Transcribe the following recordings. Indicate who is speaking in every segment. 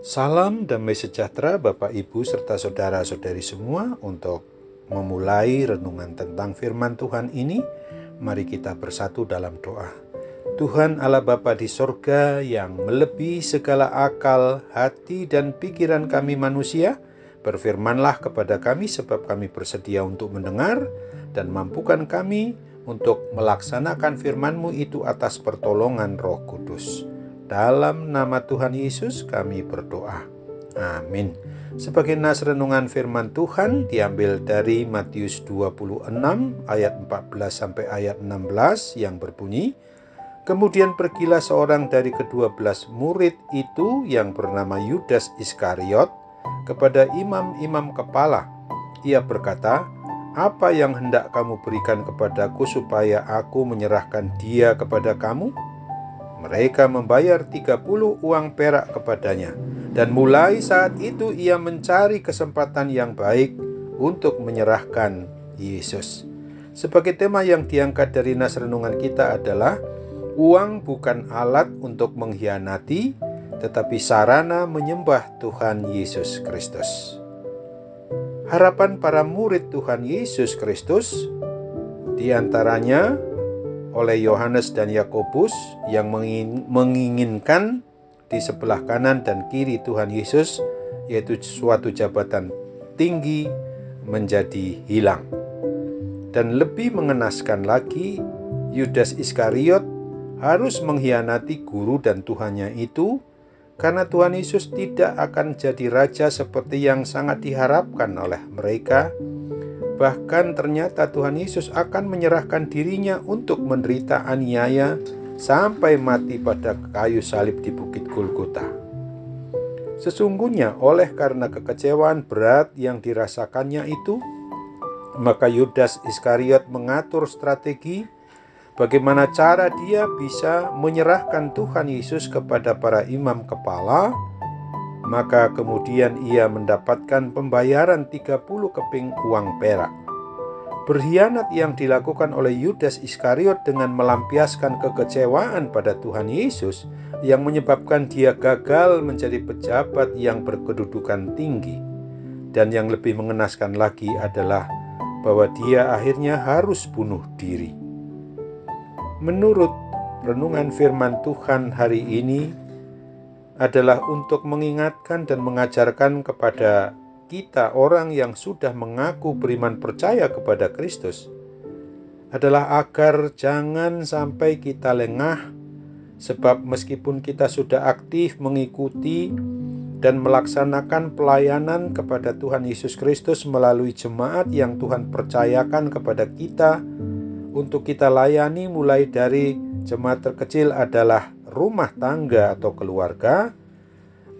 Speaker 1: Salam damai sejahtera Bapak Ibu serta saudara-saudari semua. Untuk memulai renungan tentang firman Tuhan ini, mari kita bersatu dalam doa. Tuhan Allah Bapa di sorga yang melebihi segala akal, hati dan pikiran kami manusia, berfirmanlah kepada kami sebab kami bersedia untuk mendengar, dan mampukan kami untuk melaksanakan firman-Mu itu atas pertolongan Roh Kudus. Dalam nama Tuhan Yesus kami berdoa. Amin. Sebagai nas renungan firman Tuhan diambil dari Matius 26 ayat 14 sampai ayat 16 yang berbunyi, "Kemudian pergilah seorang dari ke-12 murid itu yang bernama Yudas Iskariot kepada imam-imam kepala. Ia berkata, 'Apa yang hendak kamu berikan kepadaku supaya aku menyerahkan dia kepada kamu?' Mereka membayar 30 uang perak kepadanya, dan mulai saat itu ia mencari kesempatan yang baik untuk menyerahkan Yesus." Sebagai tema yang diangkat dari nas renungan kita adalah uang bukan alat untuk mengkhianati, tetapi sarana menyembah Tuhan Yesus Kristus. Harapan para murid Tuhan Yesus Kristus diantaranya oleh Yohanes dan Yakobus yang menginginkan di sebelah kanan dan kiri Tuhan Yesus, yaitu suatu jabatan tinggi, menjadi hilang. Dan lebih mengenaskan lagi, Yudas Iskariot harus mengkhianati guru dan Tuhannya itu, karena Tuhan Yesus tidak akan jadi raja seperti yang sangat diharapkan oleh mereka. Bahkan ternyata Tuhan Yesus akan menyerahkan dirinya untuk menderita aniaya sampai mati pada kayu salib di Bukit Golgota. Sesungguhnya oleh karena kekecewaan berat yang dirasakannya itu, maka Yudas Iskariot mengatur strategi bagaimana cara dia bisa menyerahkan Tuhan Yesus kepada para imam kepala. Maka kemudian ia mendapatkan pembayaran 30 keping uang perak. Berkhianat yang dilakukan oleh Yudas Iskariot dengan melampiaskan kekecewaan pada Tuhan Yesus yang menyebabkan dia gagal menjadi pejabat yang berkedudukan tinggi. Dan yang lebih mengenaskan lagi adalah bahwa dia akhirnya harus bunuh diri. Menurut renungan firman Tuhan hari ini adalah untuk mengingatkan dan mengajarkan kepada kita orang yang sudah mengaku beriman percaya kepada Kristus, adalah agar jangan sampai kita lengah, sebab meskipun kita sudah aktif mengikuti dan melaksanakan pelayanan kepada Tuhan Yesus Kristus melalui jemaat yang Tuhan percayakan kepada kita untuk kita layani, mulai dari jemaat terkecil adalah rumah tangga atau keluarga,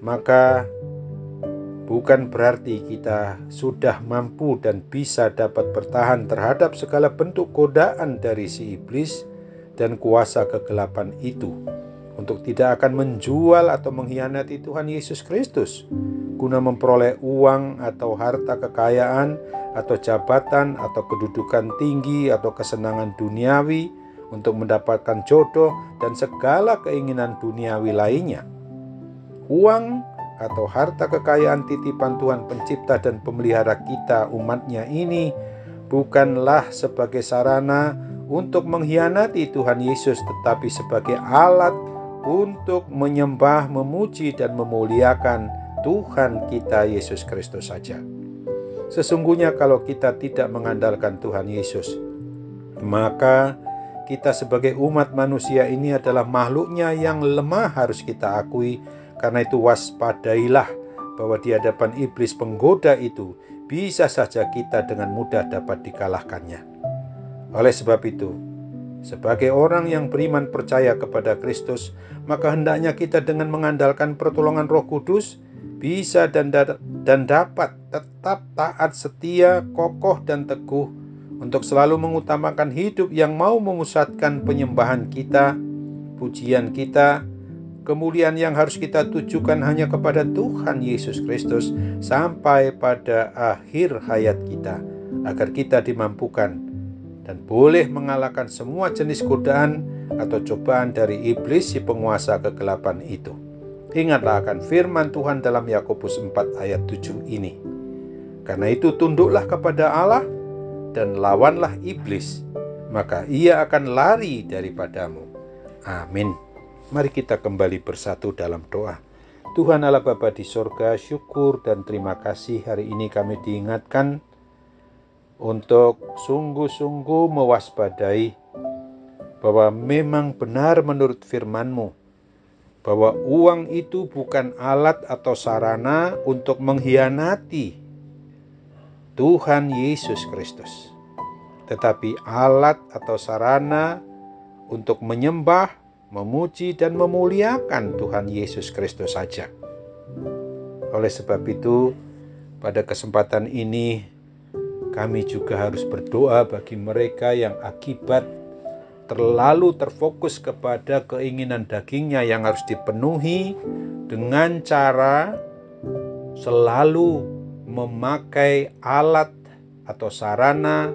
Speaker 1: maka bukan berarti kita sudah mampu dan bisa dapat bertahan terhadap segala bentuk godaan dari si iblis dan kuasa kegelapan itu, untuk tidak akan menjual atau mengkhianati Tuhan Yesus Kristus guna memperoleh uang atau harta kekayaan atau jabatan atau kedudukan tinggi atau kesenangan duniawi, untuk mendapatkan jodoh dan segala keinginan duniawi lainnya. Uang atau harta kekayaan titipan Tuhan pencipta dan pemelihara kita, umatnya ini, bukanlah sebagai sarana untuk mengkhianati Tuhan Yesus, tetapi sebagai alat untuk menyembah, memuji dan memuliakan Tuhan kita Yesus Kristus saja. Sesungguhnya kalau kita tidak mengandalkan Tuhan Yesus, maka kita sebagai umat manusia ini adalah makhluknya yang lemah, harus kita akui. Karena itu waspadailah bahwa di hadapan iblis penggoda itu bisa saja kita dengan mudah dapat dikalahkannya. Oleh sebab itu, sebagai orang yang beriman percaya kepada Kristus, maka hendaknya kita dengan mengandalkan pertolongan Roh Kudus bisa dan dapat tetap taat, setia, kokoh dan teguh untuk selalu mengutamakan hidup yang mau memusatkan penyembahan kita, pujian kita, kemuliaan yang harus kita tujukan hanya kepada Tuhan Yesus Kristus sampai pada akhir hayat kita, agar kita dimampukan dan boleh mengalahkan semua jenis godaan atau cobaan dari iblis si penguasa kegelapan itu. Ingatlah akan firman Tuhan dalam Yakobus 4 ayat 7 ini. Karena itu tunduklah kepada Allah dan lawanlah iblis, maka ia akan lari daripadamu. Amin. Mari kita kembali bersatu dalam doa. Tuhan Allah Bapa di sorga, syukur dan terima kasih hari ini kami diingatkan untuk sungguh-sungguh mewaspadai bahwa memang benar menurut firman-Mu, bahwa uang itu bukan alat atau sarana untuk mengkhianati Tuhan Yesus Kristus, tetapi alat atau sarana untuk menyembah, memuji, dan memuliakan Tuhan Yesus Kristus saja. Oleh sebab itu, pada kesempatan ini, kami juga harus berdoa bagi mereka yang akibat terlalu terfokus kepada keinginan dagingnya yang harus dipenuhi dengan cara selalu memakai alat atau sarana,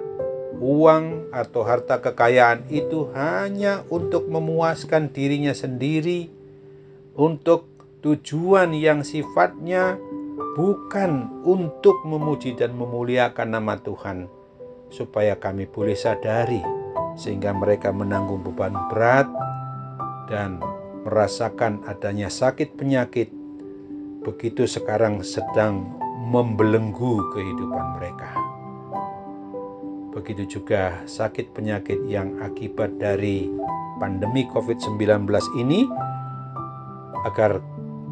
Speaker 1: uang atau harta kekayaan itu hanya untuk memuaskan dirinya sendiri, untuk tujuan yang sifatnya bukan untuk memuji dan memuliakan nama Tuhan, supaya kami boleh sadari sehingga mereka menanggung beban berat dan merasakan adanya sakit penyakit begitu sekarang sedang membelenggu kehidupan mereka. Begitu juga sakit penyakit yang akibat dari pandemi COVID-19 ini, agar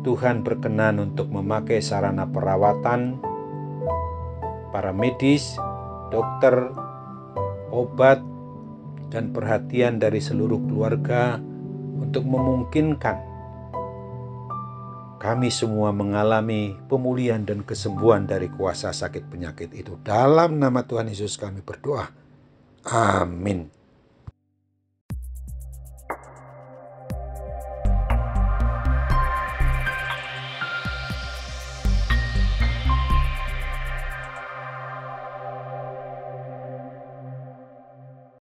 Speaker 1: Tuhan berkenan untuk memakai sarana perawatan, para medis, dokter, obat, dan perhatian dari seluruh keluarga untuk memungkinkan kami semua mengalami pemulihan dan kesembuhan dari kuasa sakit penyakit itu. Dalam nama Tuhan Yesus kami berdoa. Amin.